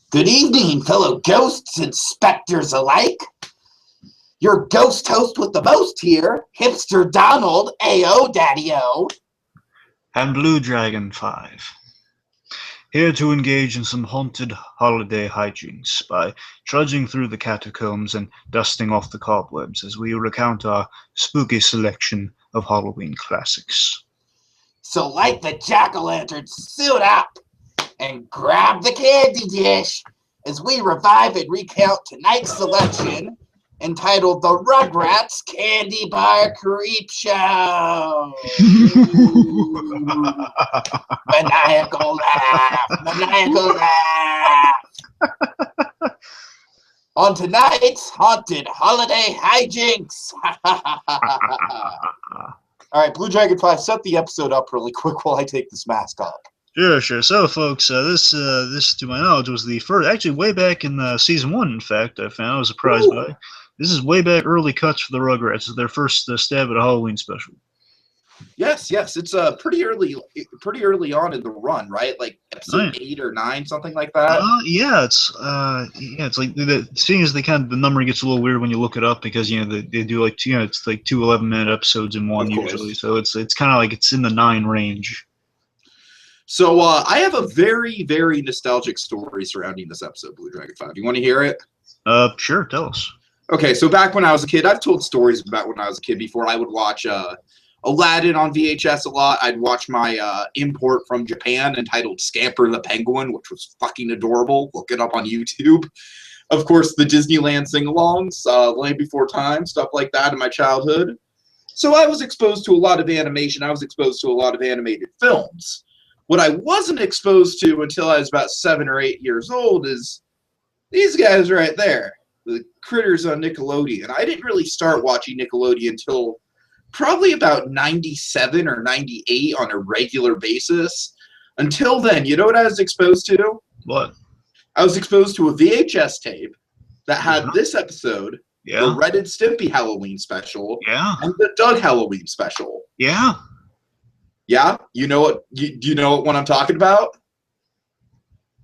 Good evening, fellow ghosts and specters alike. Your ghost host with the most here, Hipster Donald, Ayo Daddy-O. And BlueDragonFive. Here to engage in some haunted holiday hijinks by trudging through the catacombs and dusting off the cobwebs as we recount our spooky selection of Halloween classics. So light the jack-o'-lantern, suit up, and grab the candy dish as we revive and recount tonight's selection entitled The Rugrats Candy Bar Creep Show. Maniacal laugh, maniacal laugh. On tonight's Haunted Holiday Hijinks. All right, BlueDragonFive, set the episode up really quick while I take this mask off. Sure. So, folks, this, to my knowledge, was the first, actually, way back in season 1, in fact, I was surprised by. This is way back early cuts for the Rugrats. It's their first stab at a Halloween special. Yes, it's pretty early on in the run, right? Like episode 8 or 9, something like that. It's like seeing as the numbering gets a little weird when you look it up because they do it's like 2 11-minute episodes in one usually, so it's kind of like it's in the 9 range. So I have a very, very nostalgic story surrounding this episode, BlueDragonFive. You want to hear it? Sure, tell us. Okay, so back when I was a kid, I've told stories about when I was a kid before. I would watch Aladdin on VHS a lot. I'd watch my import from Japan entitled Scamper the Penguin, which was fucking adorable. Look it up on YouTube. Of course, the Disneyland sing-alongs, Land Before Time, stuff like that in my childhood. So I was exposed to a lot of animation. I was exposed to a lot of animated films. What I wasn't exposed to until I was about 7 or 8 years old is these guys right there, the critters on Nickelodeon. I didn't really start watching Nickelodeon until probably about 97 or 98 on a regular basis. Until then, you know what I was exposed to? What? I was exposed to a VHS tape that had this episode, the Red and Stimpy Halloween special, and the Doug Halloween special. Yeah. Yeah? You know what? Do you know what one I'm talking about?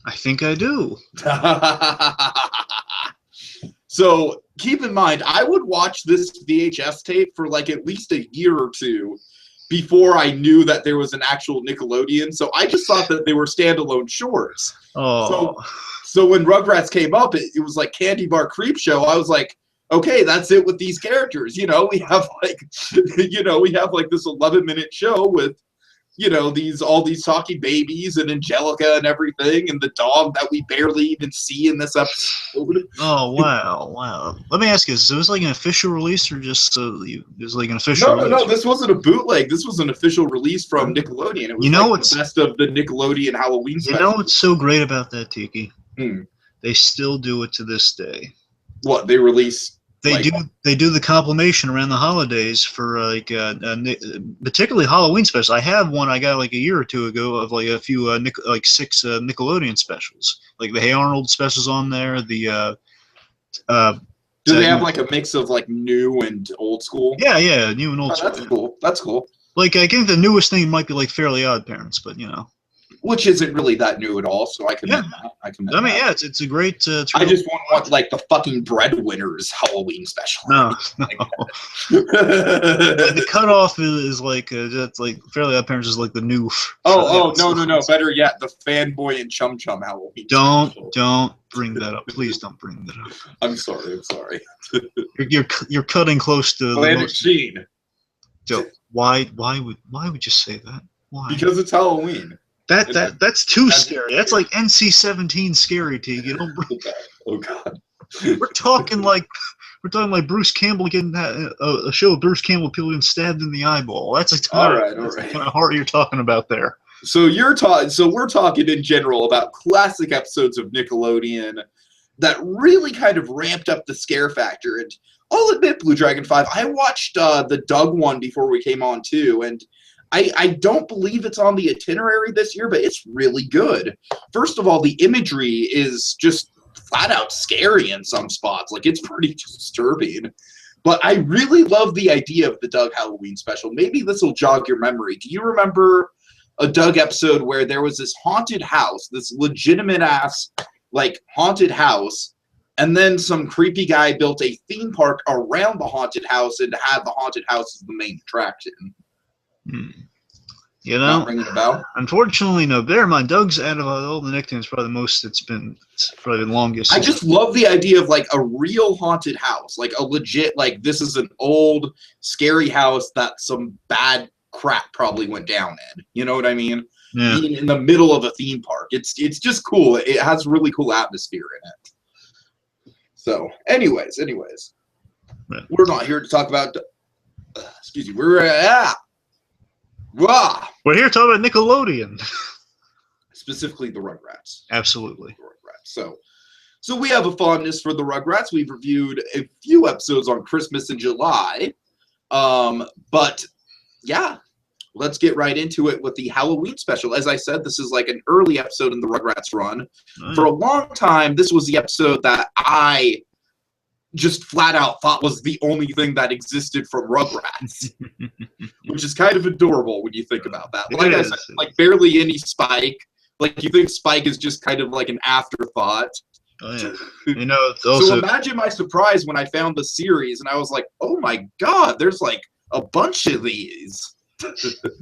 I think I do. So keep in mind, I would watch this VHS tape for like at least a year or two before I knew that there was an actual Nickelodeon. So I just thought that they were standalone shorts. Oh. So when Rugrats came up, it was like Candy Bar Creep Show. I was like, okay, that's it with these characters. We have like, we have like this 11-minute show with, all these talking babies and Angelica and everything, and the dog that we barely even see in this episode. Oh, wow. Let me ask you, so it was like an official release or just it was like an official release? No, this wasn't a bootleg. This was an official release from Nickelodeon. It was the best of the Nickelodeon Halloween special. You know what's so great about that, Tiki? They still do it to this day. What, they release... They do the compilation around the holidays for particularly Halloween specials. I have one I got like a year or two ago of like a few 6 Nickelodeon specials, like the Hey Arnold specials on there. The do they have like a mix of like new and old school? Yeah, new and old school. That's cool. Like I think the newest thing might be like Fairly Odd Parents, but which isn't really that new at all, so I can. It's a great. I just want like the fucking Breadwinners Halloween special. No. The cutoff is like that's like Fairly Odd Parents is like the new. No! Better yet, the Fanboy and Chum Chum Halloween. Don't bring that up. Please don't bring that up. I'm sorry. You're cutting close to Atlantic Sheen. So why would you say that? Why? Because it's Halloween. That's too scary. That's like NC-17 scary, T. You don't. Oh God. We're talking like Bruce Campbell getting a show of Bruce Campbell people getting stabbed in the eyeball. That's all right. Kind of horror you're talking about there. So we're talking in general about classic episodes of Nickelodeon that really kind of ramped up the scare factor. And I'll admit, BlueDragonFive, I watched the Doug one before we came on too, and I don't believe it's on the itinerary this year, but it's really good. First of all, the imagery is just flat out scary in some spots. Like, it's pretty disturbing. But I really love the idea of the Doug Halloween special. Maybe this will jog your memory. Do you remember a Doug episode where there was this haunted house, this legitimate-ass, like haunted house, and then some creepy guy built a theme park around the haunted house and had the haunted house as the main attraction. You Not know, ringing a bell? unfortunately, no. Bear in mind, Doug's out of all the nicknames probably the most. It's probably the longest. I just love the idea of like a real haunted house, like a legit, like this is an old scary house that some bad crap probably went down in. You know what I mean? Yeah. Being in the middle of a theme park, it's just cool. It has really cool atmosphere in it. So, anyways, Right. we're not here to talk about. Excuse me. We're here to talk about Nickelodeon. specifically the Rugrats. Absolutely. So we have a fondness for the Rugrats. We've reviewed a few episodes on Christmas in July. But yeah, let's get right into it with the Halloween special. As I said, this is like an early episode in the Rugrats run. For a long time, this was the episode that I just flat out thought was the only thing that existed from Rugrats, which is kind of adorable when you think about that. Like I said, like barely any Spike. Like you think Spike is just kind of like an afterthought. Oh, yeah. You know, it's also... So imagine my surprise when I found the series and I was like, oh my God, there's like a bunch of these.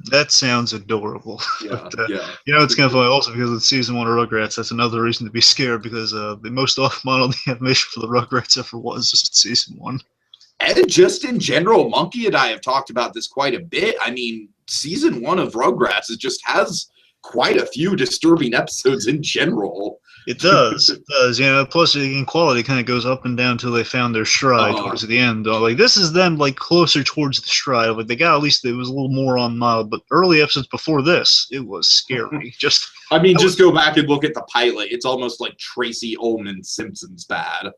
That sounds adorable. Yeah, but, yeah. You know, it's kind of funny also because it's season 1 of Rugrats. That's another reason to be scared because the most off-model animation for the Rugrats ever was just season 1. And just in general, Monkey and I have talked about this quite a bit. I mean, season 1 of Rugrats, it just has quite a few disturbing episodes in general. It does. It does. You know, plus in quality kind of goes up and down until they found their stride towards the end. Like this is them like closer towards the stride. Like they got at least it was a little more on mild, but early episodes before this, it was scary. Just go back and look at the pilot. It's almost like Tracy Ullman Simpsons bad.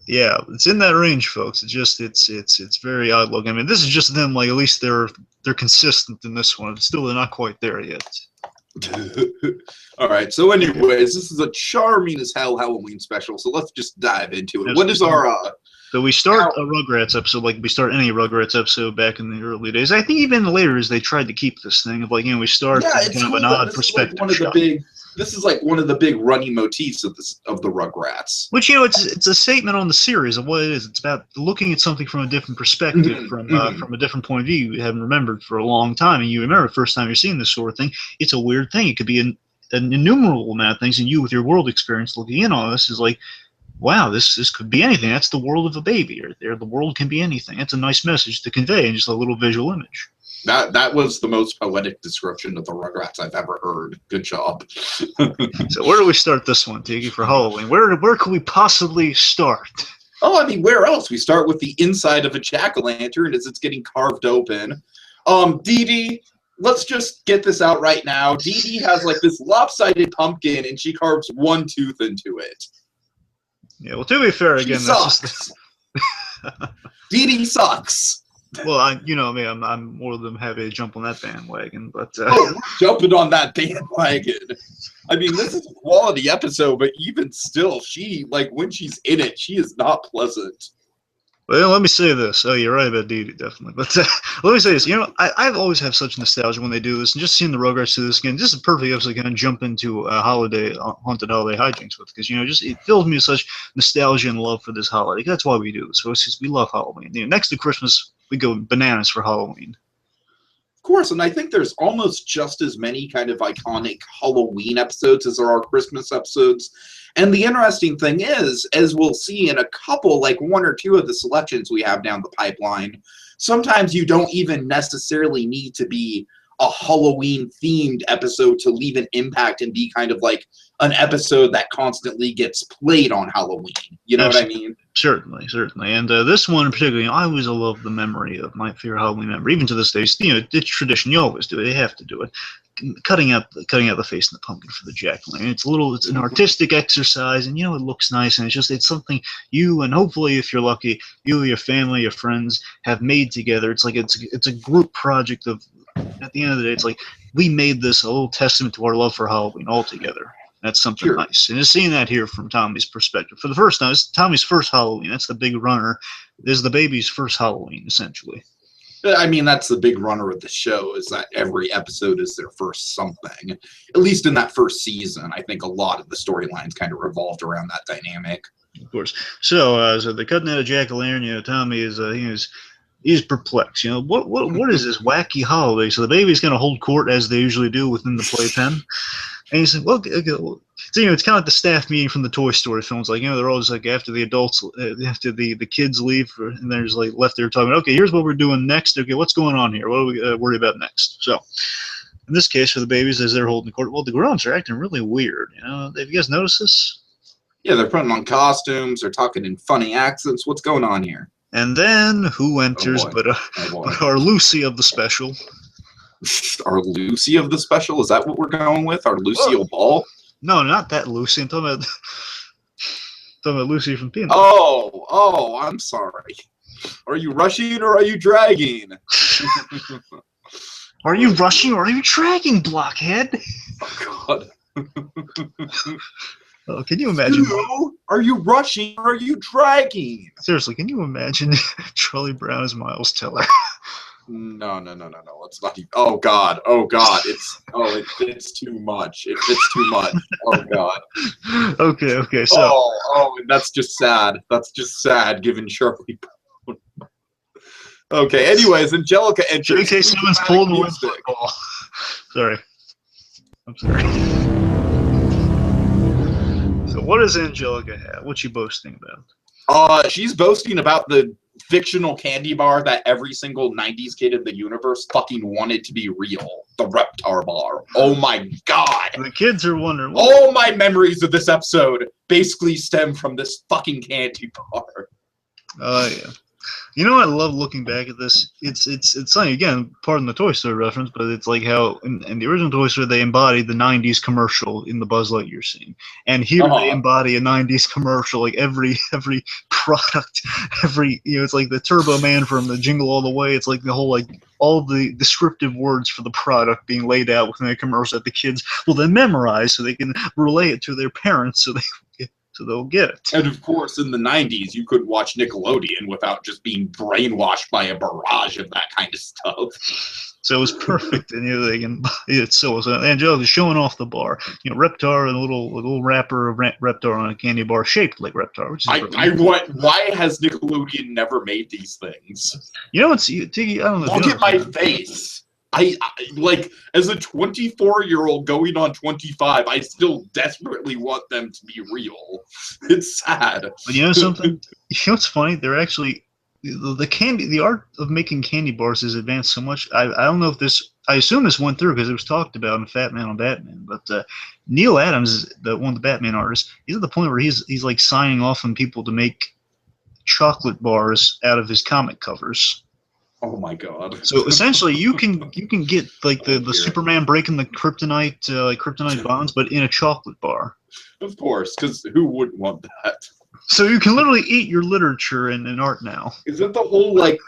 Yeah, it's in that range, folks. It's very odd looking. I mean, this is just them. Like at least they're consistent in this one. Still, they're not quite there yet. All right, so anyways, this is a charming as hell Halloween special, so let's just dive into it. What is our so we start a Rugrats episode like we start any Rugrats episode back in the early days. I think even later as they tried to keep this thing of like, you know, we start kind of an odd perspective shot. This is like one of the big running motifs of the Rugrats. Which, you know, it's a statement on the series of what it is. It's about looking at something from a different perspective, from a different point of view you haven't remembered for a long time. And you remember the first time you're seeing this sort of thing, it's a weird thing. It could be an innumerable amount of things, and you with your world experience looking in on this is like, wow, this could be anything. That's the world of a baby. Or the world can be anything. That's a nice message to convey in just a little visual image. That was the most poetic description of the Rugrats I've ever heard. Good job. So where do we start this one, Tiki, for Halloween? Where could we possibly start? Oh, I mean, where else? We start with the inside of a jack-o'-lantern as it's getting carved open. Dee Dee, let's just get this out right now. Dee Dee has like this lopsided pumpkin, and she carves one tooth into it. Yeah, well, to be fair, again, sucks. That's just... Dee Dee sucks. Well, I'm more than happy to jump on that bandwagon, but we're jumping on that bandwagon. I mean, this is a quality episode, but even still, she when she's in it, she is not pleasant. Well, let me say this. Oh, you're right about Dee Dee, definitely. But let me say this. You know, I've always have such nostalgia when they do this, and just seeing the Rugrats do this again, this is a perfect episode to kind of jump into haunted holiday hijinks with, because you know, just it fills me with such nostalgia and love for this holiday. That's why we do this, folks, because we love Halloween. You know, next to Christmas, we go bananas for Halloween. Of course, and I think there's almost just as many kind of iconic Halloween episodes as there are Christmas episodes. And the interesting thing is, as we'll see in a couple, like 1 or 2 of the selections we have down the pipeline, sometimes you don't even necessarily need to be a Halloween-themed episode to leave an impact and be kind of like an episode that constantly gets played on Halloween. You know what I mean? Certainly. And this one in particular, you know, I always love the memory of my favorite Halloween memory. Even to this day, you know, it's tradition. You always do it. You have to do it. Cutting out the face in the pumpkin for the jack-o'-lantern. It's an artistic exercise, and you know, it looks nice, and it's something you, and hopefully if you're lucky, you, your family, your friends have made together. It's like it's a group project of, at the end of the day, it's like we made this a little testament to our love for Halloween all together. That's something nice. And just seeing that here from Tommy's perspective. For the first time, it's Tommy's first Halloween. That's the big runner. This is the baby's first Halloween, essentially. I mean, that's the big runner of the show, is that every episode is their first something. At least in that first season, I think a lot of the storylines kind of revolved around that dynamic. Of course. So, so they're cutting out of Jack-o'-lantern. You know, Tommy is he's perplexed. You know, what is this wacky holiday? So the baby's going to hold court as they usually do within the playpen. And he said, well, okay, so, you know, it's kind of like the staff meeting from the Toy Story films. Like, you know, they're all just like after the adults, after the kids leave, and they're just like left there talking, okay, here's what we're doing next. Okay, what's going on here? What do we worry about next? So, in this case, for the babies, as they're holding court, well, the grown-ups are acting really weird. You know, have you guys noticed this? Yeah, they're putting on costumes. They're talking in funny accents. What's going on here? And then who enters but our Lucy of the special? Our Lucy of the special? Is that what we're going with? Our Lucille Ball? No, not that Lucy. I'm talking about Lucy from Peanut. Oh, I'm sorry. Are you rushing or are you dragging? Are you rushing or are you dragging, blockhead? Oh, God. Oh, can you imagine? Are you rushing or are you dragging? Seriously, can you imagine Charlie Brown as Miles Teller? No. Let's not even. Oh God. It's too much. It's too much. Oh God. Okay. So. Oh, that's just sad. That's just sad, given Charlie Brown. Okay. Anyways, Angelica enters. J.K. Simmons pulled the football. Sorry. I'm sorry. So what does Angelica have? What's she boasting about? She's boasting about the fictional candy bar that every single 90s kid in the universe fucking wanted to be real. The Reptar Bar. Oh my God. The kids are wondering. All my memories of this episode basically stem from this fucking candy bar. Oh, yeah. You know what I love looking back at this? It's funny, again, pardon the Toy Story reference, but it's like how in the original Toy Story they embodied the 90s commercial in the Buzz Lightyear scene. And here they embody a 90s commercial, like every product, it's like the Turbo Man from the Jingle All the Way. It's like the whole, like, all the descriptive words for the product being laid out within a commercial that the kids will then memorize so they can relay it to their parents so they'll get it. And of course, in the 90s, you couldn't watch Nickelodeon without just being brainwashed by a barrage of that kind of stuff. So it was perfect, and they can. So Angelica's showing off the bar. You know, Reptar and a little wrapper of Reptar on a candy bar shaped like Reptar. Which is why has Nickelodeon never made these things? You know, Tiki. I don't know. Look at my face. I like, as a 24-year-old going on 25, I still desperately want them to be real. It's sad. But you know something? You know what's funny? They're actually the art of making candy bars has advanced so much. I don't know if this. I assume this went through because it was talked about in Fat Man on Batman. But Neil Adams, one of the Batman artists, he's at the point where he's like signing off on people to make chocolate bars out of his comic covers. Oh my God! So essentially, you can get like the Superman breaking the kryptonite bonds, but in a chocolate bar. Of course, because who wouldn't want that? So you can literally eat your literature and art now. Is it the whole like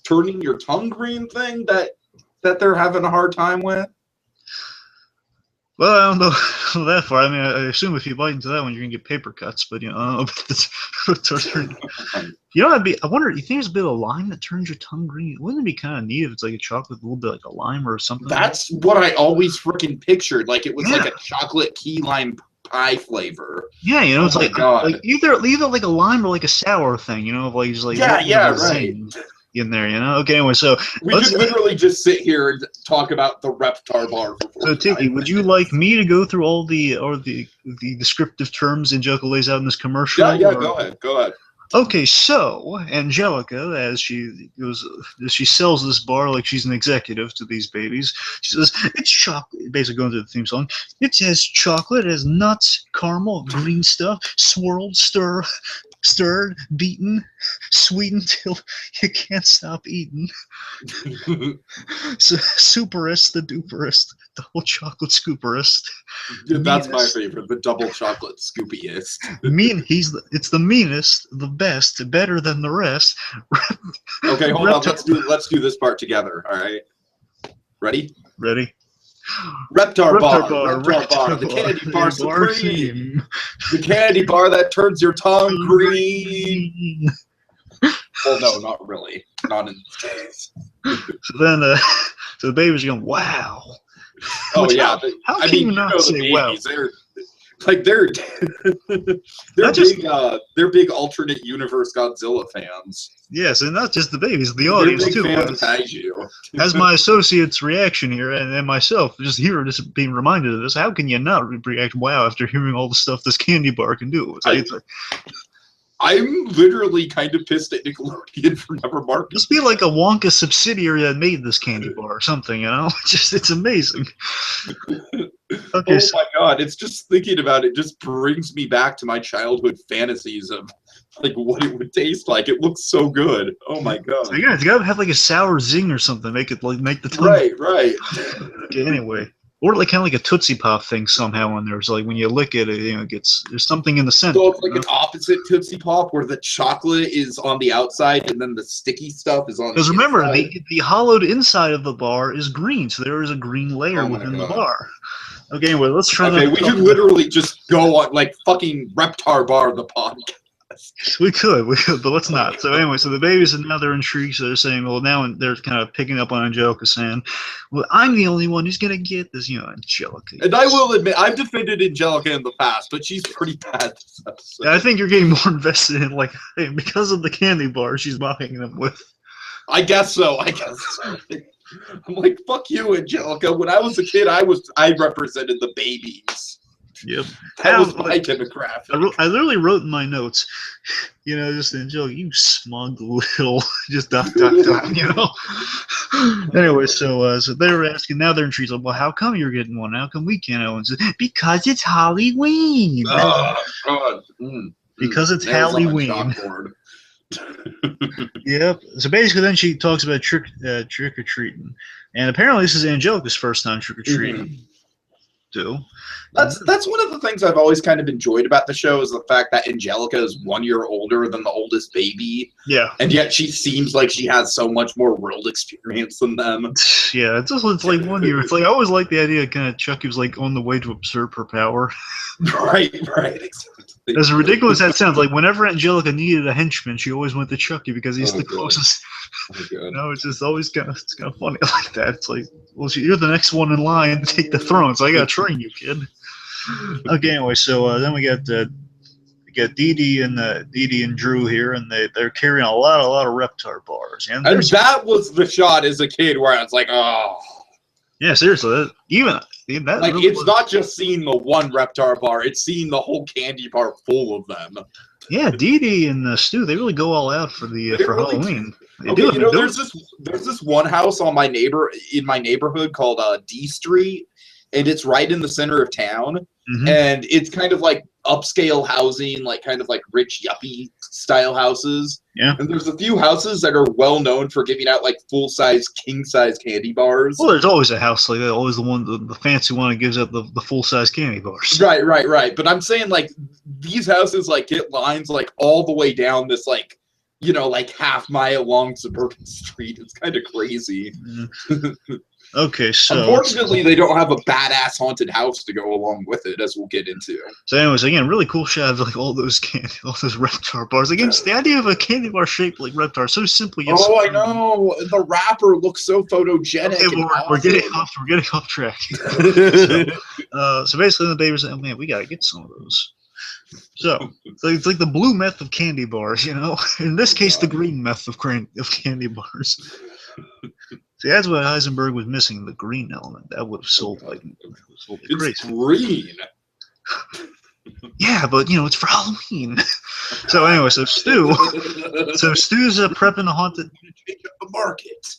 turning your tongue green thing that they're having a hard time with? Well, I don't know that far. I mean, I assume if you bite into that one, you're gonna get paper cuts. But I don't know about this. I wonder. You think there's a bit of lime that turns your tongue green? Wouldn't it be kind of neat if it's like a chocolate, a little bit like a lime or something? That's what I always freaking pictured. Like it was like a chocolate key lime pie flavor. Yeah, you know, it's like either like a lime or like a sour thing. You know, like just like right. In there, you know. Okay, anyway, so we could literally just sit here and talk about the Reptar Bar for 45 So, Tiki, would you like me to go through all the descriptive terms Angelica lays out in this commercial? Yeah, go ahead. Okay, so Angelica, as she sells this bar like she's an executive to these babies, she says it's chocolate. Basically, going through the theme song, it has chocolate, it has nuts, caramel, green stuff, swirled, stirred, beaten, sweetened till you can't stop eating. So, superest, the duperest, double chocolate scooperest. That's my favorite, the double chocolate scoopiest. It's the meanest, the best, better than the rest. Okay, hold on. Let's do this part together. All right, ready? Ready. Reptar Bar, the candy bar supreme. The candy bar that turns your tongue green. Well, no, not really. Not in this case. So then, so the baby's going, wow. Oh Which, yeah, how can you not say the wow? babies, they're Not just- they're big alternate universe Godzilla fans. Yes, and not just the babies, the They're audience big too. fans of Kaiju. As my associate's reaction here, and myself, just being reminded of this, how can you not react wow after hearing all the stuff this candy bar can do? I'm literally kind of pissed at Nickelodeon for never marketing. Must be like a Wonka subsidiary that made this candy bar or something, you know? It's amazing. Okay, Oh my god, it's just thinking about it just brings me back to my childhood fantasies of like what it would taste like. It looks so good. Oh my god. so yeah, it's gotta have like a sour zing or something, make it like make the tongue. Right. Okay, anyway. Or like kind of like a Tootsie Pop thing somehow in there. It's like when you lick it, you know, there's something in the center. So it's like an opposite Tootsie Pop where the chocolate is on the outside and then the sticky stuff is on the Because remember, inside. the hollowed inside of the bar is green, so there is a green layer Oh my within the God. bar. Okay, anyway, let's try Okay, that. we could literally just go on like fucking Reptar Bar the podcast. We could, but let's not. So anyway, so the babies, and now they're intrigued, so they're saying, well, now they're kind of picking up on Angelica saying, well, I'm the only one who's going to get this, you know, Angelica. And I will admit, I've defended Angelica in the past, but she's pretty bad this episode. I think you're getting more invested in, like, hey, because of the candy bar she's mocking them with. I guess so. I'm like, fuck you, Angelica. When I was a kid, I represented the babies. Yep. That was my demographic. I literally wrote in my notes, you know, just Angelica, you smug little, just dot, you know. Anyway, so they were asking, now they're intrigued, like, well, how come you're getting one? How come we can't? And said, because it's Halloween. Oh, God. Because it's Nails on the Halloween. chalkboard. Yep. So basically, then she talks about trick or treating, and apparently this is Angelica's first time trick or treating too. That's one of the things I've always kind of enjoyed about the show is the fact that Angelica is 1 year older than the oldest baby. Yeah. And yet she seems like she has so much more world experience than them. Yeah, it's like 1 year. It's like I always like the idea kind of Chucky was like on the way to usurp her power. Right, exactly. As ridiculous as that sounds, like whenever Angelica needed a henchman, she always went to Chucky because he's the God. closest. Oh, You know, it's just always kind of funny like that. It's like, well, you're the next one in line to take the throne, so I gotta train you, kid. Okay, anyway, so then we got Dee Dee and Drew here, and they're carrying a lot of Reptar bars. And that was the shot as a kid where I was like, oh. Yeah, seriously, that Like, really it's not just seeing the one Reptar bar, it's seeing the whole candy bar full of them. Yeah, Dee Dee and Stu, they really go all out for Halloween. Okay, you know, there's this one house in my neighborhood called D Street, and it's right in the center of town. Mm-hmm. And it's kind of like upscale housing, like kind of like rich yuppie style houses. Yeah. And there's a few houses that are well known for giving out like full size, king size candy bars. Well, there's always a house like that. Always the fancy one that gives out the full size candy bars. Right. But I'm saying like these houses like get lines like all the way down this like, you know, like half-mile long suburban street. It's kind of crazy. Mm-hmm. Okay, so unfortunately, they don't have a badass haunted house to go along with it, as we'll get into. So, anyways, again, really cool shot of like all those Reptar bars. Again, just the idea of a candy bar shaped like Reptar, so simple. Yet I know. The wrapper looks so photogenic. Okay, we're getting off track. So basically, the baby's like, oh man, we gotta get some of those. So it's like the blue meth of candy bars, you know. In this case, the green meth of candy bars. See, that's what Heisenberg was missing, the green element. That would have sold like it's green. Yeah, but you know, it's for Halloween. So anyway, so Stu's prepping the haunted the market.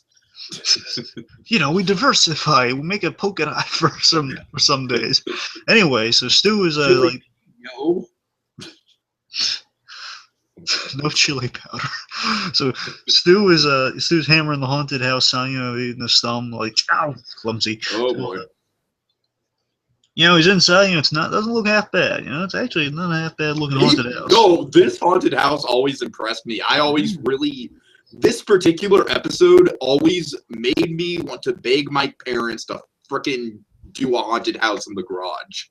You know, we diversify. We make a polka dot for some days. Anyway, so Stu is like no chili powder. So Stu's hammering the haunted house sign, you know, eating his thumb, like, ow, clumsy. Oh boy. You know, he's inside, you know, doesn't look half bad. You know, it's actually not a half bad looking haunted house. No, this haunted house always impressed me. This particular episode always made me want to beg my parents to frickin' do a haunted house in the garage.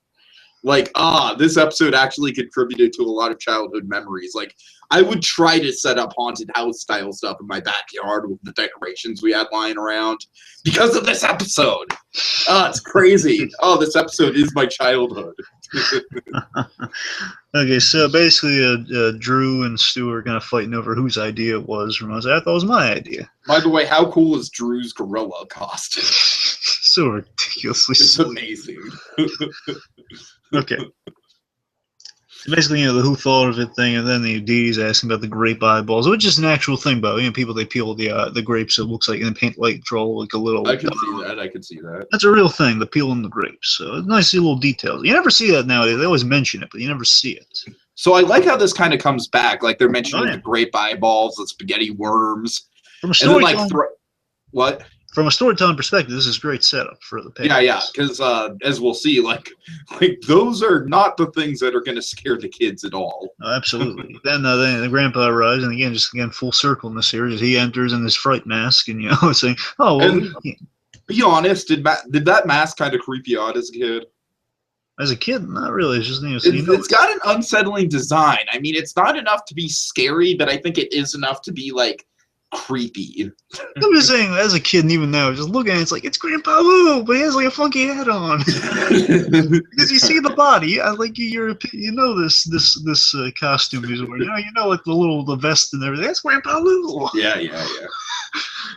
Like, this episode actually contributed to a lot of childhood memories. Like, I would try to set up haunted house style stuff in my backyard with the decorations we had lying around because of this episode. Oh, it's crazy. Oh, this episode is my childhood. Okay, so basically, Drew and Stu are kind of fighting over whose idea it was. From us, I thought it was my idea. By the way, how cool is Drew's gorilla costume? So ridiculously It's silly. amazing. Okay. Basically, the who thought of it thing, and then the Dee's asking about the grape eyeballs, which is an actual thing, but people they peel the grapes, it looks like, and paint draw like a little. I can see that. I can see that. That's a real thing, the peeling the grapes. So it's nice to see little details. You never see that nowadays. They always mention it, but you never see it. So I like how this kind of comes back. Like they're mentioning the grape eyeballs, the spaghetti worms, From a and then storytelling, what? From a storytelling perspective, this is great setup for the page. Yeah, because as we'll see, like those are not the things that are going to scare the kids at all. Oh, absolutely. Then the grandpa arrives, and again, full circle in the series. He enters in his fright mask, and saying, "Oh, well, And be honest, did that mask kind of creep you out as a kid? as a kid, not really. It's just It's got an unsettling design. I mean, it's not enough to be scary, but I think it is enough to be like creepy. I'm just saying, as a kid, and even now, just looking at it, it's like it's Grandpa Lou, but he has like a funky hat on. Because you see the body, this costume he's wearing. Like the vest and everything. That's Grandpa Lou. Yeah.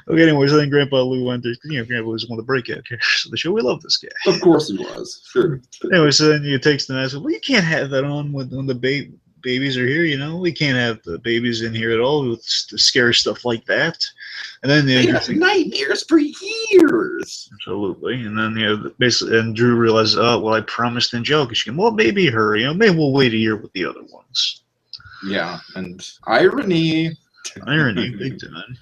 Okay, anyways, I think Grandpa Lou enters. Grandpa Lou's one of the breakout characters of the show. We love this guy. Of course he was. Sure. Anyway, so then he takes the mask. Well, you can't have that on when the babies are here. We can't have the babies in here at all with scary stuff like that. And then they have nightmares for years. Absolutely. And then basically, and Drew realizes, oh well, I promised Angelica. She can, well, maybe her. Maybe we'll wait a year with the other ones. Yeah, and irony, big time.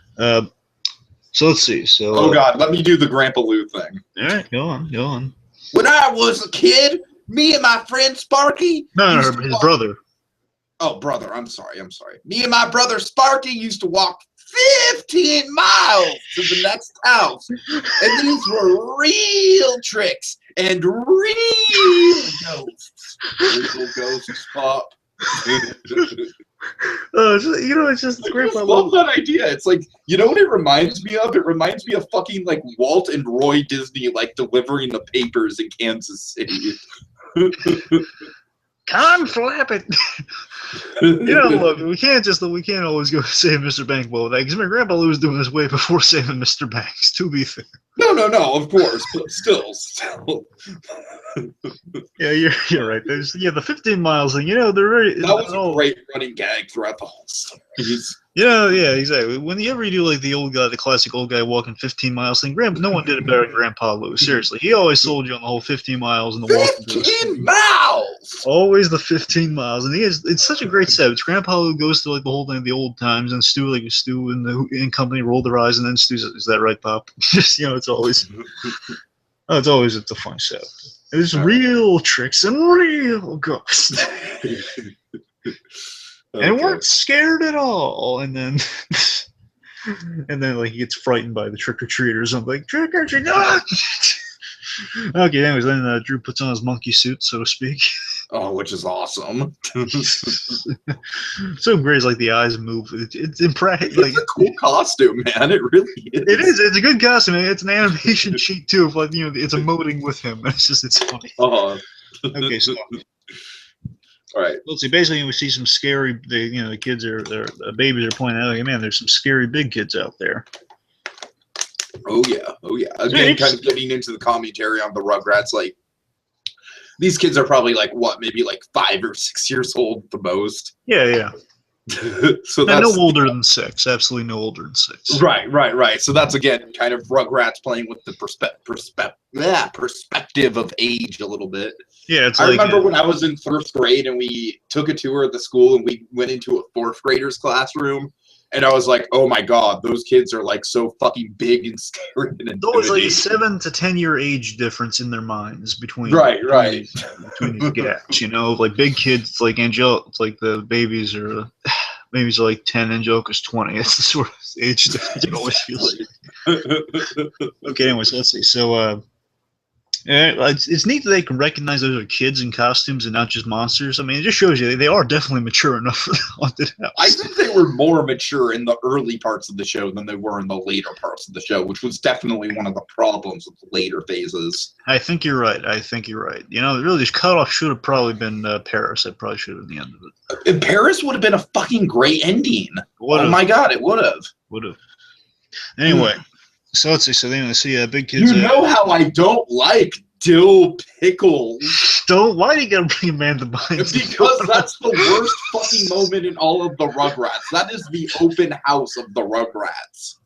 So let's see. So oh God, let me do the Grandpa Lou thing. All right, go on. When I was a kid, me and my friend Sparky. No, his brother. Oh, brother, I'm sorry. Me and my brother Sparky used to walk 15 miles to the next house. And these were real tricks and real ghosts. Real ghosts pop. It's just I love that idea. It's like, what it reminds me of? It reminds me of fucking like Walt and Roy Disney like delivering the papers in Kansas City. Come flap it. Look, we can't always go save Mr. Bankbowl with that, because my Grandpa Lou was doing this way before saving Mr. Banks, to be fair. No, of course, but still. Yeah, you're right. The 15 miles thing, they're very... That was a great running gag throughout the whole series. Yeah, exactly. Whenever you do like the classic old guy walking 15 miles thing, no one did it better than Grandpa Lou. Seriously, he always sold you on the whole 15 miles and the walking. 15 miles. Always the 15 miles, and it's such a great set. It's Grandpa Lou goes through like the whole thing of the old times, and Stu and company roll their eyes, and then Stu says, "Is that right, Pop?" Just it's always, it's a fun set. There's real tricks and real ghosts. Okay. And weren't scared at all. And then like he gets frightened by the trick-or-treaters. I'm like, trick-or-treat! Okay, anyways, then Drew puts on his monkey suit, so to speak. Oh, which is awesome. So great, it's like the eyes move. It's impressive. It's a cool costume, man. It really is. It is. It's a good costume. It's an animation cheat too. Of it's emoting with him. It's funny. Okay, so. All right. Let's see. Basically, we see some scary. The kids the babies are pointing out, like, man, there's some scary big kids out there. Oh yeah. Again, kind of getting into the commentary on the Rugrats. Like, these kids are probably like maybe like 5 or 6 years old the most. Yeah. So that's no older than 6. Absolutely no older than 6. Right. So that's again kind of Rugrats playing with the perspective of age a little bit. Yeah, I remember when I was in 1st grade and we took a tour of the school and we went into a 4th grader's classroom, and I was like, "Oh my God, those kids are like so fucking big and scary." And always like a 7 to 10 year age difference in their minds between between these gaps. Like big kids, like Angel, it's like the babies are like 10, Angelica's 20. It's the sort of age difference it always feels like. Okay, anyways, let's see. So Yeah, it's neat that they can recognize those are kids in costumes and not just monsters. I mean, it just shows you they are definitely mature enough for the haunted house. I think they were more mature in the early parts of the show than they were in the later parts of the show, which was definitely one of the problems with the later phases. I think you're right. You know, really, this cutoff should have probably been Paris. That probably should have been the end of it. And Paris would have been a fucking great ending. Would've. Oh my god, it would have. Would have. Anyway, so let's see. So then let's see big kids. You know how I don't like dill pickles. Why do you gotta bring Amanda Bynes? Because that's the worst fucking moment in all of the Rugrats. That is the open house of the Rugrats.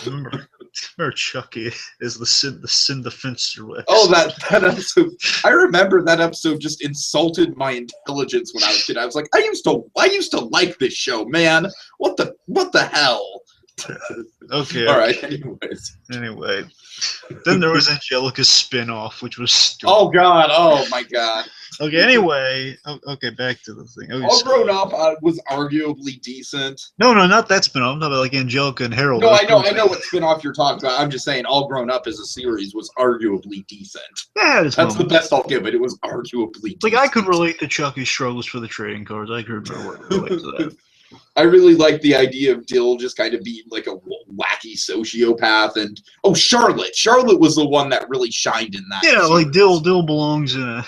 Remember Chucky is the Cinda Finster list. Oh, that episode! I remember that episode just insulted my intelligence when I was a kid. I was like, I used to like this show, man. What the hell? Okay. All right. Anyways. Anyway, then there was Angelica's spin-off, which was stupid. Oh God! Oh my God! Okay. Anyway. Okay. Back to the thing. Okay, All Grown Up was arguably decent. No, not that spin-off. I'm talking about like Angelica and Harold. No, I know what spin-off you're talking about. I'm just saying, All Grown Up as a series was arguably decent. Yeah, that's the best I'll give it. It was arguably decent. Like I could relate to Chucky's struggles for the trading cards. I could relate to that. I really like the idea of Dill just kind of being like a wacky sociopath, and Charlotte was the one that really shined in that. Yeah, series. like Dill belongs in a,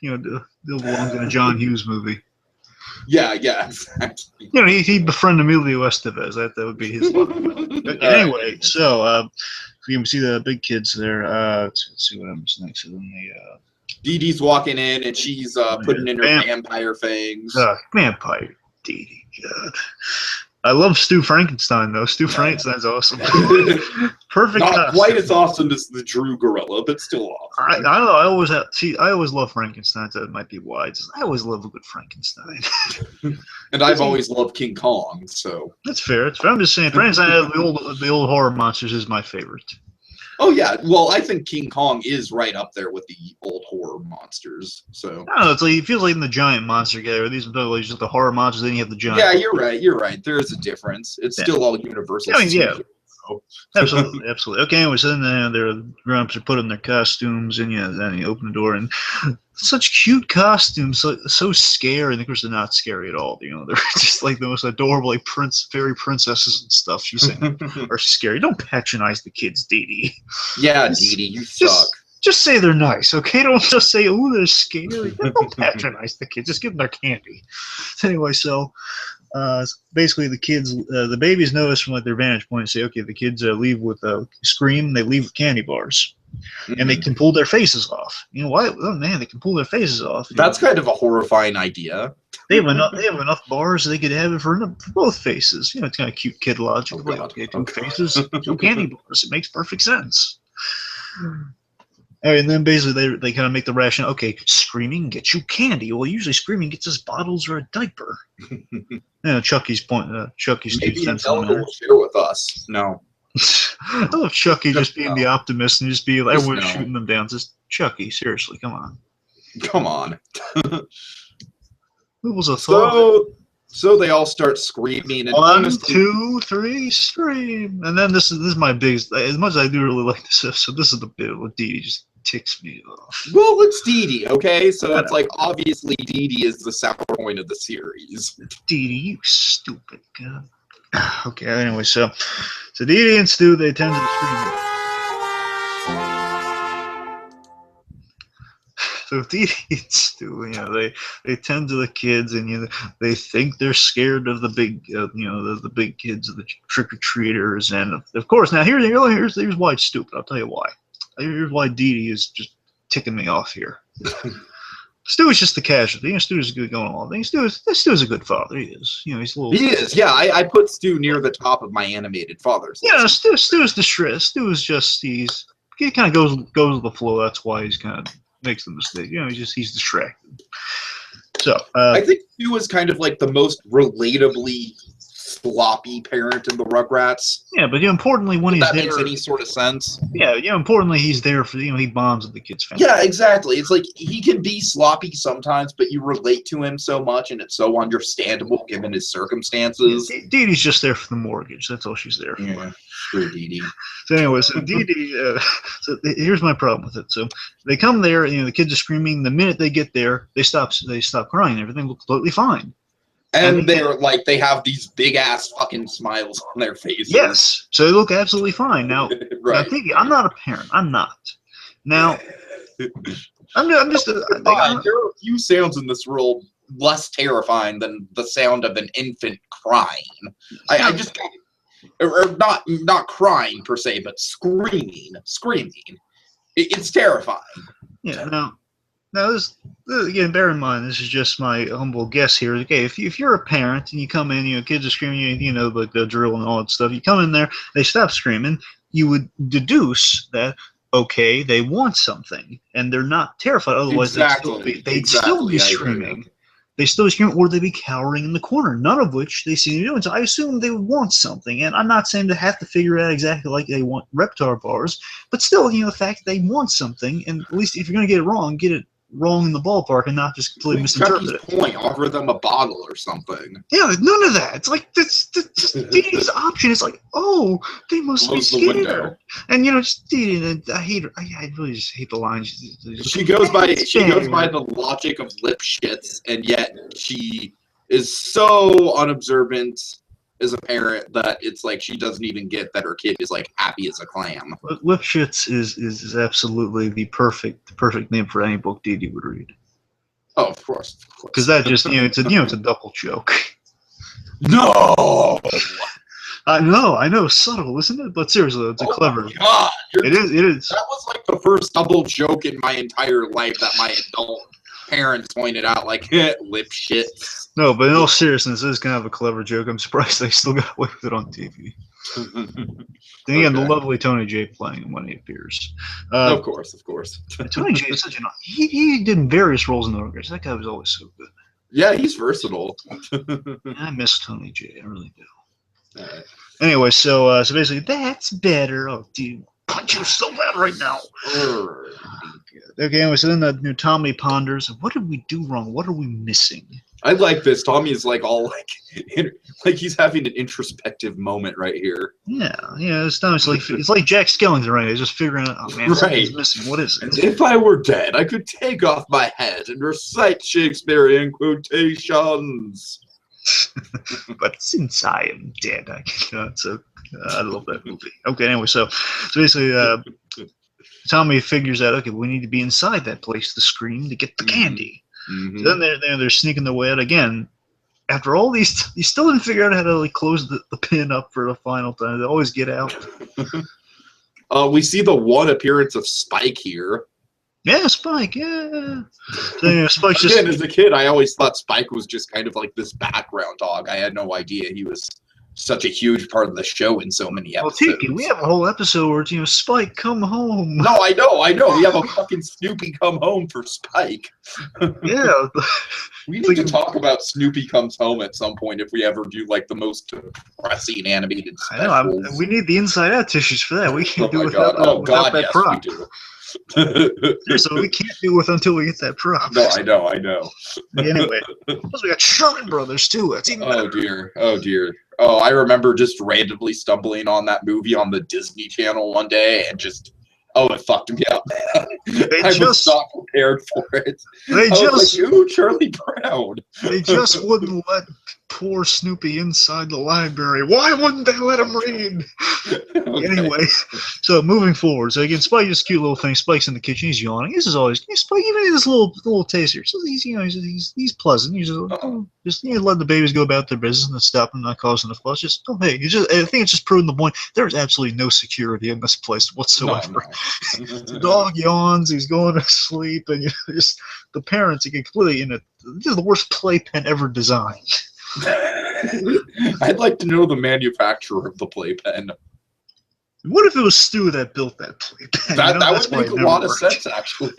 Dill belongs in a John Hughes movie. Yeah, exactly. You know, he'd befriend Emilio Estevez. That would be his line. Anyway, so you can see the big kids there. Let's see what happens next. So then Dee Dee's walking in, and she's putting in her vampire fangs. Vampire Dee Dee. God. I love Stu Frankenstein though. Stu Frankenstein's awesome. Perfect. Not quite as awesome as the Drew Gorilla, but still awesome. I don't know. I always love Frankenstein. That might be why. I always love a good Frankenstein. And I've always loved King Kong, so that's fair. It's fair. I'm just saying, Frankenstein, the old horror monsters is my favorite. Oh yeah, well I think King Kong is right up there with the old horror monsters. So I don't know, it's like it feels like in the giant monster category. These are like just the horror monsters. Then you have the giant. Yeah, you're right. There is a difference. It's still all universal. I mean, yeah. So. Absolutely. Okay, anyway, so then their grown-ups are put in their costumes, and then you open the door, and such cute costumes, so scary. And of course, they're not scary at all. They're just like the most adorable, like fairy princesses and stuff. She's saying are scary. Don't patronize the kids, Dee Dee. Yeah, Dee Dee, you suck. Just say they're nice, okay? Don't just say, oh, they're scary. Don't patronize the kids. Just give them their candy. Anyway, so basically the kids, the babies notice from like their vantage point and say, okay, the kids leave with scream, they leave with candy bars. And they can pull their faces off. You know why? Oh man, they can pull their faces off. That's kind of a horrifying idea. They have enough bars so they could have it for both faces. You know, it's kind of cute kid logic. Oh, okay, two faces, two candy bars. It makes perfect sense. And then basically they kind of make the rationale. Okay, screaming gets you candy. Well, usually screaming gets us bottles or a diaper. Chucky's point. Chucky's maybe 2 cents. Will share with us. No. I love Chucky just being the optimist and just be like, everyone's shooting them down. Just Chucky, seriously, come on. Come on. It was a thought. So they all start screaming. And 1, 2, 3, scream. And then this is my biggest. As much as I do really like this episode, this is the bit where Dee Dee just ticks me off. Well, it's Dee Dee, okay? So it's like obviously Dee Dee is the sour point of the series. Dee Dee, you stupid god. Okay, anyway, so Dee Dee and Stu, they tend to the screaming. So Dee Dee and Stu, they tend to the kids, and they think they're scared of the big, the big kids, the trick or treaters, and of course, now here's why it's stupid. I'll tell you why. Here's why Dee Dee is just ticking me off here. Stu is just the casualty. Stu is good going along. Stu is a good father. He is. He's a little. He is. Yeah, I put Stu near the top of my animated fathers. Yeah, Stu is distressed. Stu is just he kind of goes with the flow. That's why he's kind of makes the mistake. He's distracted. So I think Stu is kind of like the most relatably sloppy parent in the Rugrats. Yeah, but importantly, when If he's that there, makes any sort of sense. yeah, importantly, he's there for he bonds with the kids' family. Yeah, exactly. It's like he can be sloppy sometimes, but you relate to him so much, and it's so understandable given his circumstances. Yeah, Dee Dee's just there for the mortgage. That's all she's there for. Yeah, sure, Dee Dee. So anyway, so Dee Dee, so here's my problem with it. So they come there, the kids are screaming. The minute they get there, they stop crying. Everything looks totally fine. And they're like, they have these big ass fucking smiles on their faces. Yes, so they look absolutely fine. Now, right. Now, I'm not a parent. I'm not. Now, I'm just. There are a few sounds in this world less terrifying than the sound of an infant crying. I just, or not crying per se, but screaming. It's terrifying. Yeah. Now this again. Bear in mind, this is just my humble guess here. Okay, if you're a parent and you come in, kids are screaming, like the drill and all that stuff. You come in there, they stop screaming. You would deduce that okay, they want something, and they're not terrified. Otherwise, they'd still be screaming. They still scream, or they'd be cowering in the corner. None of which they seem to do. And so I assume they would want something. And I'm not saying they have to figure it out exactly like they want Reptar bars, but still, the fact that they want something, and at least if you're going to get it wrong in the ballpark and not just completely misinterpret it. Point, offer them a bottle or something. Yeah, none of that. It's like this Dee's option is like, oh, they must be scared. And just Dee, I hate her. I really just hate the lines. She goes by the logic of lip shits, and yet she is so unobservant as a parent that it's like she doesn't even get that her kid is like happy as a clam. Lipschitz is absolutely the perfect name for any book Dee Dee would read. Oh, of course. Because that just it's a double joke. No. I know, subtle, isn't it? But seriously, it's a clever. My God, it is. That was like the first double joke in my entire life that my adult parents pointed out, like lip shit. No, but in all seriousness, this is kind of a clever joke. I'm surprised they still got away with it on TV. Then again, the lovely Tony J playing him when he appears. Of course. Tony J is such he did various roles in the Rugrats. That guy was always so good. Yeah, he's versatile. I miss Tony J. I really do. Anyway, so basically, that's better. Oh, dude, punch yourself out right now. Okay, anyway, so then Tommy ponders, what did we do wrong? What are we missing? I like this. Tommy is like all like he's having an introspective moment right here. Yeah, it's like Jack Skellington right now. He's just figuring out, oh man, something's missing. What is it? And if I were dead, I could take off my head and recite Shakespearean quotations. But since I am dead, I love that movie. Okay, anyway, so basically, Tommy figures out, okay, we need to be inside that place, the screen, to get the candy. Mm-hmm. So then they're sneaking their way out again. After all these, you still didn't figure out how to close the pin up for the final time. They always get out. We see the one appearance of Spike here. Yeah, Spike. Yeah. So Spike's just again, as a kid, I always thought Spike was just kind of like this background dog. I had no idea he was such a huge part of the show in so many episodes. Well, Tiki, we have a whole episode where it's, Spike, come home. No, I know. We have a fucking Snoopy come home for Spike. Yeah. We need to talk about Snoopy Comes Home at some point if we ever do the most depressing animated specials. I know, we need the inside out tissues for that. We can't do it without that yes, prop. We do. So we can't do it until we get that prop. No, I know. Anyway, plus we got Sherman Brothers too. That's even better. Oh dear. Oh, I remember just randomly stumbling on that movie on the Disney Channel one day and just it fucked me up, man. I was not prepared for it. Ooh, Charlie Brown. They just wouldn't let poor Snoopy inside the library. Why wouldn't they let him read? Okay. Anyway, so moving forward. So again, Spike is a cute little thing. Spike's in the kitchen. He's yawning. This is always Spike. Even in this little taster. So he's pleasant. He's just letting the babies go about their business and stop them, not causing a fuss. I think it's just proving the point. There's absolutely no security in this place whatsoever. No. The dog yawns. He's going to sleep, and just the parents get completely in it. This is the worst playpen ever designed. I'd like to know the manufacturer of the playpen. What if it was Stu that built that playpen? That would make a lot of sense, actually.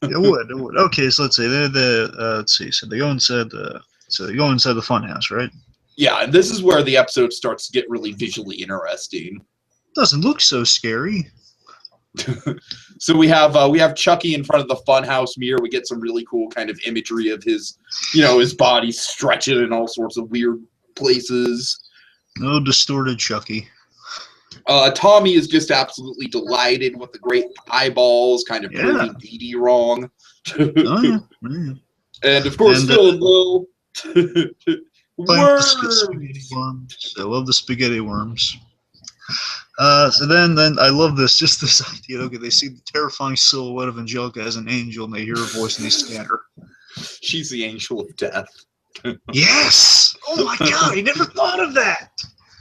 It would. Okay, so let's see. Let's see. So they go inside the funhouse, right? Yeah, and this is where the episode starts to get really visually interesting. Doesn't look so scary. So we have Chucky in front of the funhouse mirror. We get some really cool kind of imagery of his, his body stretching in all sorts of weird places. No distorted Chucky. Tommy is just absolutely delighted with the great eyeballs, kind of proving Dee Dee wrong. Oh, yeah. Yeah. And of course, Phil and Lil. Worms. Worms. I love the spaghetti worms. So then I love this idea. Okay, they see the terrifying silhouette of Angelica as an angel, and they hear her voice, and they scatter. She's the angel of death. Yes! Oh my God, I never thought of that!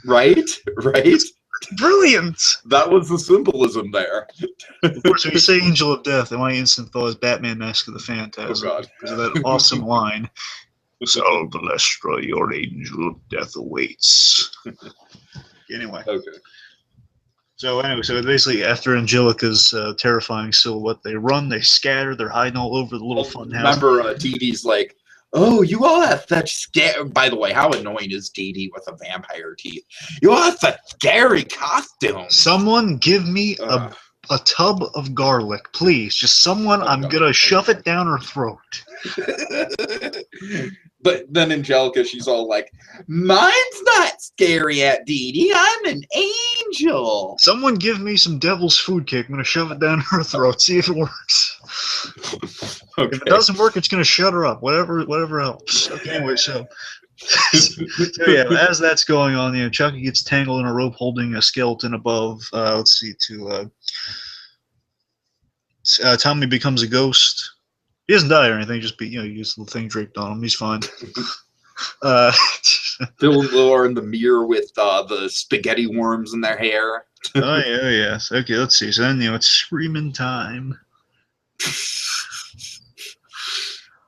Right? Brilliant! That was the symbolism there. Of course, when you say angel of death, my instant thought is Batman Mask of the Phantasm. Oh, God. Because of that awesome line. So, Balestra, your angel of death awaits. Anyway. Okay. So basically, after Angelica's terrifying silhouette, they run, they scatter, they're hiding all over the little fun house. Remember, Dee Dee's like, oh, you all have such scary... By the way, how annoying is Dee Dee with a vampire teeth? You all have such scary costumes. Someone give me a tub of garlic, please. Just someone, I'm going to shove it down her throat. But then Angelica, she's all like, mine's not scary, Aunt Dee Dee. I'm an angel. Someone give me some devil's food cake. I'm going to shove it down her throat. See if it works. Okay. If it doesn't work, it's going to shut her up. Whatever helps. Okay, anyway, so yeah, as that's going on, Chucky gets tangled in a rope holding a skeleton above. Tommy becomes a ghost. He doesn't die or anything. Just he gets the thing draped on him. He's fine. Phil and Lil are in the mirror with the spaghetti worms in their hair. Oh yeah, yes. Okay, let's see. So then it's screaming time.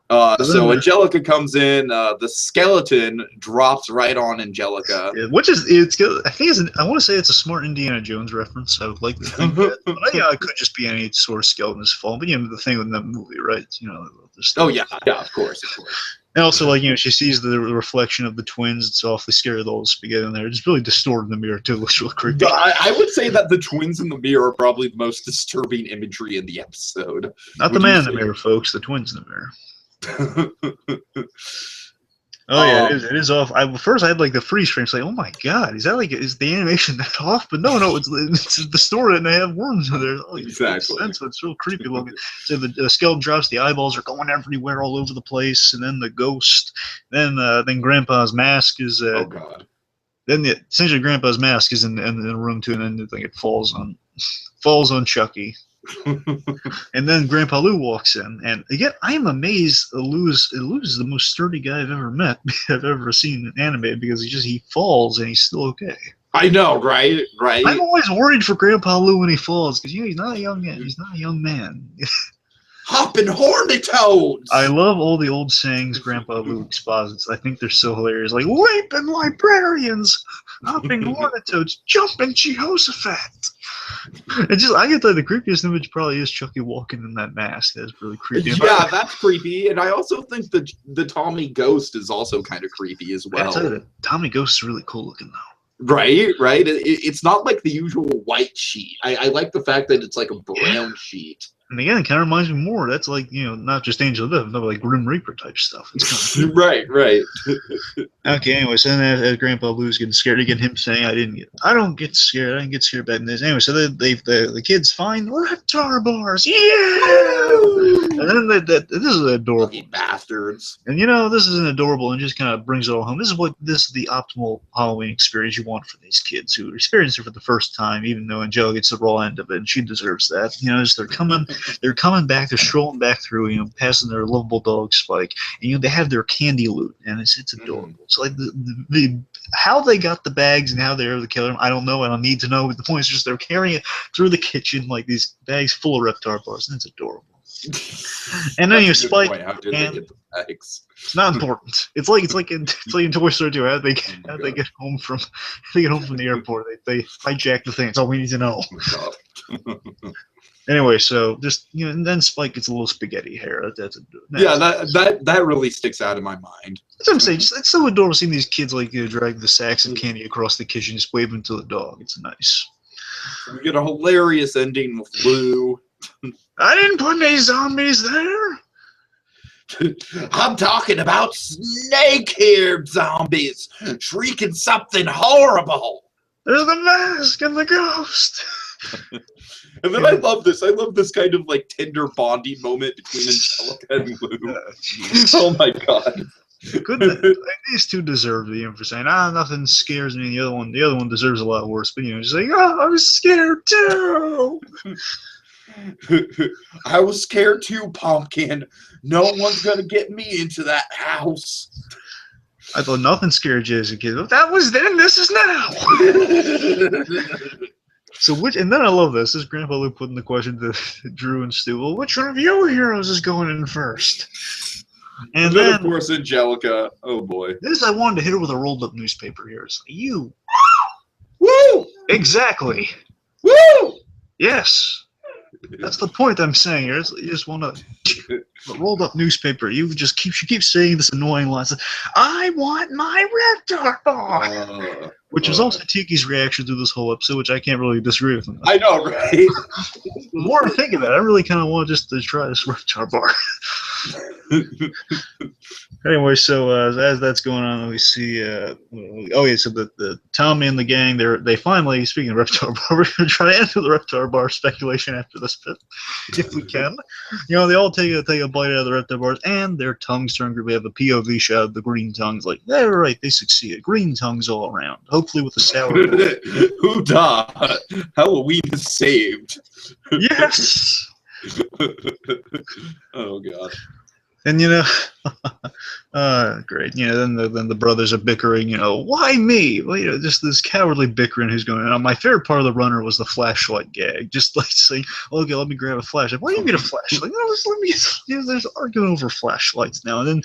So Angelica comes in. The skeleton drops right on Angelica. Yeah, which is I want to say it's a smart Indiana Jones reference. I would like to think that. But, it could just be any sort of skeleton's fault. But the thing with that movie, right? Oh yeah, of course. And also, she sees the reflection of the twins. It's awfully scary with all the spaghetti in there. It's really distorted in the mirror too. It looks really creepy. I would say that the twins in the mirror are probably the most disturbing imagery in the episode. Not the man in the mirror, folks. The twins in the mirror. Oh yeah, it is off. First I had the freeze frame, like, oh my God, is the animation that off? But no, it's the story, and they have worms in there. Exactly. So it's real creepy looking. So the skeleton drops, the eyeballs are going everywhere, all over the place, and then the ghost, then Grandpa's mask is. Oh God. Then essentially Grandpa's mask is in the room too, and then it falls on Chucky. And then Grandpa Lou walks in, and again, I am amazed. Lou is the most sturdy guy I've ever met, I've ever seen in anime, because he falls and he's still okay. I know, right? I'm always worried for Grandpa Lou when he falls, because he's not a young man. Hopping horny toads. I love all the old sayings Grandpa Lou exposits. I think they're so hilarious. Like raping librarians, hopping hornet toads, jumping Jehoshaphat. I can tell you the creepiest image probably is Chucky walking in that mask. That's really creepy. Yeah, that's creepy. And I also think the Tommy ghost is also kind of creepy as well. The Tommy ghost is really cool looking though. Right. It's not like the usual white sheet. I like the fact that it's like a brown sheet. And again, it kind of reminds me more. That's not just Angel of Death, but like Grim Reaper type stuff. It's kind of right. Okay, anyway, so then as Grandpa Lou's getting scared, again, him saying, I don't get scared. I didn't get scared back in this. Anyway, so the kids find Reptar Bars. Yeah! And then this is adorable. Lucky bastards. And this is an adorable and just kind of brings it all home. This is the optimal Halloween experience you want for these kids who experience it for the first time, even though Angela gets the raw end of it, and she deserves that. They're coming back, they're strolling back through, passing their lovable dog Spike, and they have their candy loot, and it's adorable. It's like the how they got the bags and how they're able to kill them, I don't know. I don't need to know. But the point is just they're carrying it through the kitchen like these bags full of Reptar Bars, and it's adorable. And then Spike. How did they get the bags? It's not important. It's like in Toy Story 2. How they get home from the airport? They hijack the thing. That's all we need to know. Anyway, so just and then Spike gets a little spaghetti hair. Yeah, that really sticks out in my mind. That's what I'm saying. It's so adorable seeing these kids drag the sacks of candy across the kitchen, just waving to the dog. It's nice. We get a hilarious ending with Lou. I didn't put any zombies there. I'm talking about snake-haired zombies shrieking something horrible. There's the mask and the ghost. And then I love this. I love this kind of tender bonding moment between Angelica and Lou. Oh my god. Good. These two deserve the info saying, nothing scares me. The other one deserves a lot worse. But just like, I was scared too. I was scared too, Pumpkin. No one's gonna get me into that house. I thought nothing scared you as a kid. That was then. This is now. So and then I love this. This Grandpa Lou putting the question to Drew and Stu. Well, which one of your heroes is going in first? And then, of course, Angelica. Oh boy. This I wanted to hit her with a rolled up newspaper here. It's like, you. Woo! Exactly. Woo! Yes. That's the point I'm saying here. You just want to rolled up newspaper. She keeps saying this annoying line. I want my Reptar Bar. Which is also Tiki's reaction to this whole episode, which I can't really disagree with him. I know, right? The more I think of it, I really kind of want just to try this Reptar Bar. Anyway, so as that's going on, we see. So the Tommy and the gang, they finally, speaking of Reptar Bar, we're going to try to enter the Reptar Bar speculation after this bit, if we can. They all take a bite out of the Reptar Bars, and their tongues turn green. We have a POV shot of the green tongues, they're right, they succeeded. Green tongues all around. Hopefully with a sour. Hoorah! Halloween is saved. Yes. Oh god. And great. Then the brothers are bickering. Why me? Well, just this cowardly bickering. Who's going on? My favorite part of the runner was the flashlight gag. Just saying, "Okay, let me grab a flashlight." Why do you get a flashlight? Let me. There's arguing over flashlights now. And then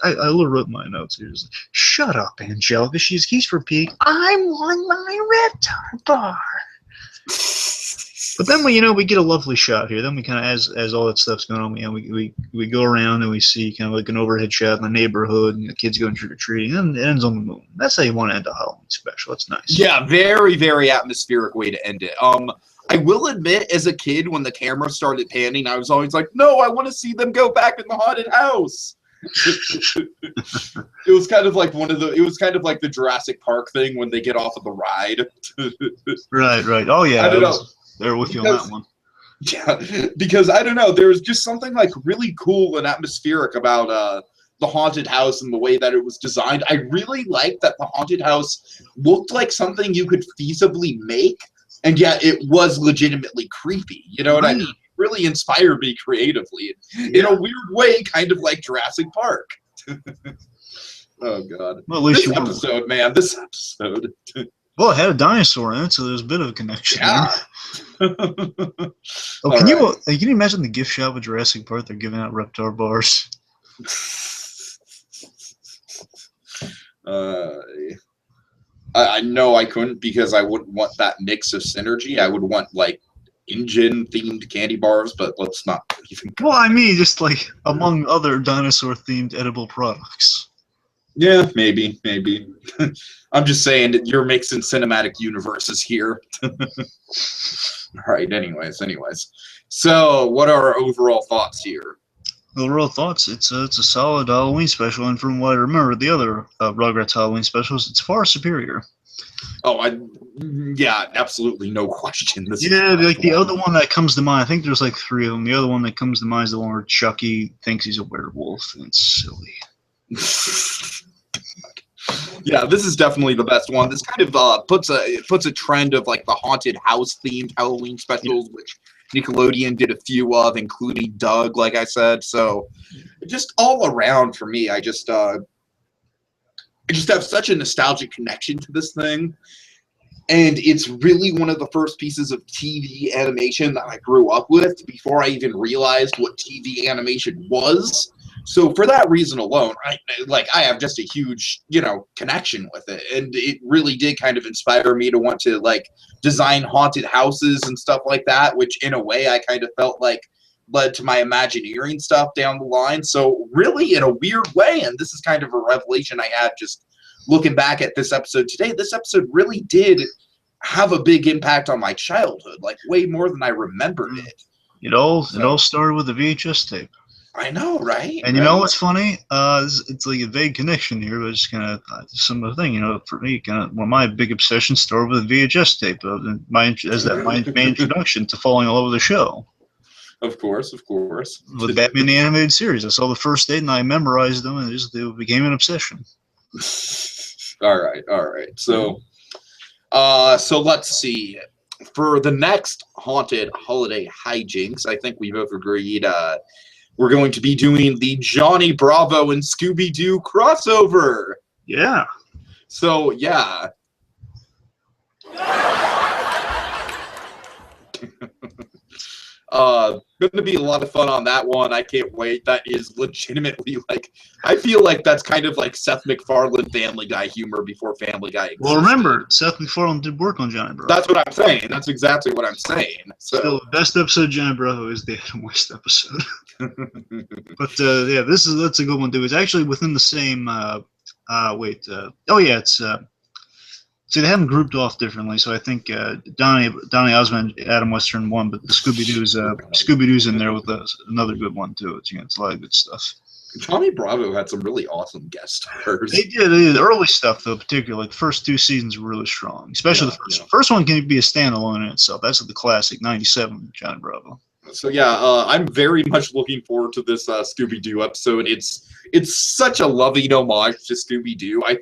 I wrote my notes here. Just shut up, Angelica. He's for peeing. I want my Reptar Bar. But then we get a lovely shot here. Then we kind of as all that stuff's going on, we go around and we see kind of an overhead shot in the neighborhood and the kids going trick or treating, and it ends on the moon. That's how you want to end a Halloween special. That's nice. Yeah, very very atmospheric way to end it. I will admit, as a kid, when the camera started panning, I was always like, no, I want to see them go back in the haunted house. It was kind of like the Jurassic Park thing when they get off of the ride. Right. Oh yeah. I don't know. They're with you on that one. Yeah, because I don't know, there was just something really cool and atmospheric about the haunted house and the way that it was designed. I really liked that the haunted house looked like something you could feasibly make, and yet it was legitimately creepy. You know what I mean? It really inspired me creatively in a weird way, kind of like Jurassic Park. Oh god. Well, at least this episode. Well, it had a dinosaur in it, so there's a bit of a connection. Yeah. Can you imagine the gift shop with Jurassic Park? They're giving out Reptar bars. I know I couldn't, because I wouldn't want that mix of synergy. I would want engine-themed candy bars, but let's not even. Well, I mean, just among other dinosaur-themed edible products. Yeah, maybe. I'm just saying that you're mixing cinematic universes here. All right, anyways. So, what are our overall thoughts here? Overall thoughts, it's a solid Halloween special, and from what I remember, the other Rugrats Halloween specials, it's far superior. Oh, yeah, absolutely, no question. The other one that comes to mind, I think there's 3 of them. The other one that comes to mind is the one where Chucky thinks he's a werewolf, and it's silly. Yeah, this is definitely the best one. This kind of puts a trend of the haunted house themed Halloween specials, which Nickelodeon did a few of, including Doug, like I said. So just all around for me, I just have such a nostalgic connection to this thing. And it's really one of the first pieces of TV animation that I grew up with before I even realized what TV animation was. So for that reason alone, I have just a huge, connection with it. And it really did kind of inspire me to want to like design haunted houses and stuff like that, which in a way I kind of felt like led to my Imagineering stuff down the line. So really in a weird way, and this is kind of a revelation I had just looking back at this episode today, this episode really did have a big impact on my childhood, like way more than I remembered it. It all started with the VHS tape. I know, right? And you know what's funny? It's like a vague connection here, but it's kind of similar thing. For me, kind of one of my big obsessions started with the VHS tape. My introduction to falling all over the show. Of course. The Batman the Animated Series. I saw the first 8 and I memorized them, and it became an obsession. All right. So let's see. For the next haunted holiday hijinks, I think we both agreed we're going to be doing the Johnny Bravo and Scooby-Doo crossover. Yeah. So, yeah. Going to be a lot of fun on that one. I can't wait. That is legitimately like, I feel like that's kind of like Seth MacFarlane Family Guy humor before Family Guy existed. Well, remember, Seth MacFarlane did work on Johnny Bravo. That's what I'm saying. That's exactly what I'm saying. So still, the best episode of Johnny Bravo is the Adam West episode. But yeah, that's a good one too. It's actually within the same. It's. See, they have them grouped off differently, so I think Donnie Osmond, Adam Western one, but the Scooby-Doo's in there with another good one too. It's a lot of good stuff. Johnny Bravo had some really awesome guest stars. They did. The early stuff, though, particularly, like the first 2 seasons were really strong. Especially the first one. First one can be a standalone in itself. That's the classic '97 Johnny Bravo. So yeah, I'm very much looking forward to this Scooby-Doo episode. It's such a loving homage to Scooby-Doo. I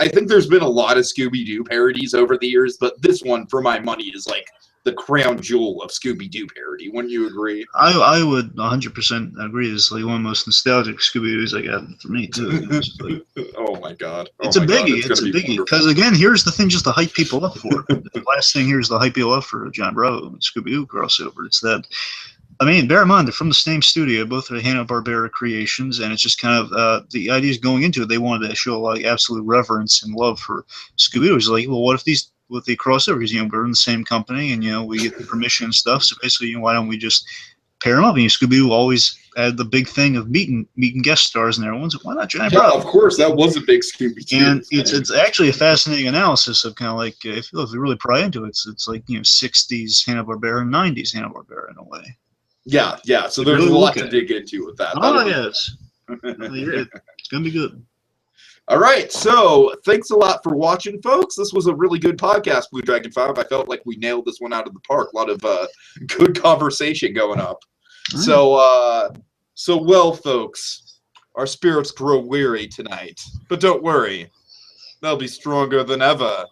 think there's been a lot of Scooby-Doo parodies over the years, but this one, for my money, is like the crown jewel of Scooby-Doo parody. Wouldn't you agree? I would 100% agree. It's like one of the most nostalgic Scooby-Doos I got for me, too. Oh, my God. It's a biggie. It's a biggie. Because, again, here's the thing just to hype people up for. The last thing here is to hype people up for John Bravo and Scooby-Doo crossover. It's that... I mean, bear in mind, they're from the same studio. Both are Hanna-Barbera creations, and it's just kind of the ideas going into it. They wanted to show a lot of absolute reverence and love for Scooby-Doo. It's like, well, what if they cross over? Because we're in the same company, and we get the permission and stuff. So basically, why don't we just pair them up? And Scooby-Doo always had the big thing of meeting guest stars and everyone's like, why not Johnny Bravo? Of course, that was a big Scooby-Doo. And it's actually a fascinating analysis of kind of like if you really pry into it, it's like 60s Hanna-Barbera and 90s Hanna-Barbera in a way. Yeah. So there's a lot to dig into with that. Oh, yes. It's going to be good. All right. So thanks a lot for watching, folks. This was a really good podcast, BlueDragonFive. I felt like we nailed this one out of the park. A lot of good conversation going up. Right. So, folks, our spirits grow weary tonight. But don't worry. They'll be stronger than ever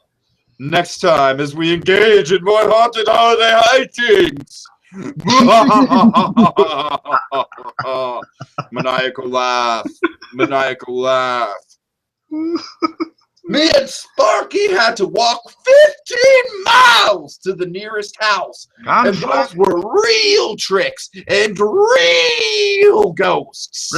next time as we engage in more haunted holiday hijinks. Maniacal laugh. Me and Sparky had to walk 15 miles to the nearest house, and those were real tricks and real ghosts.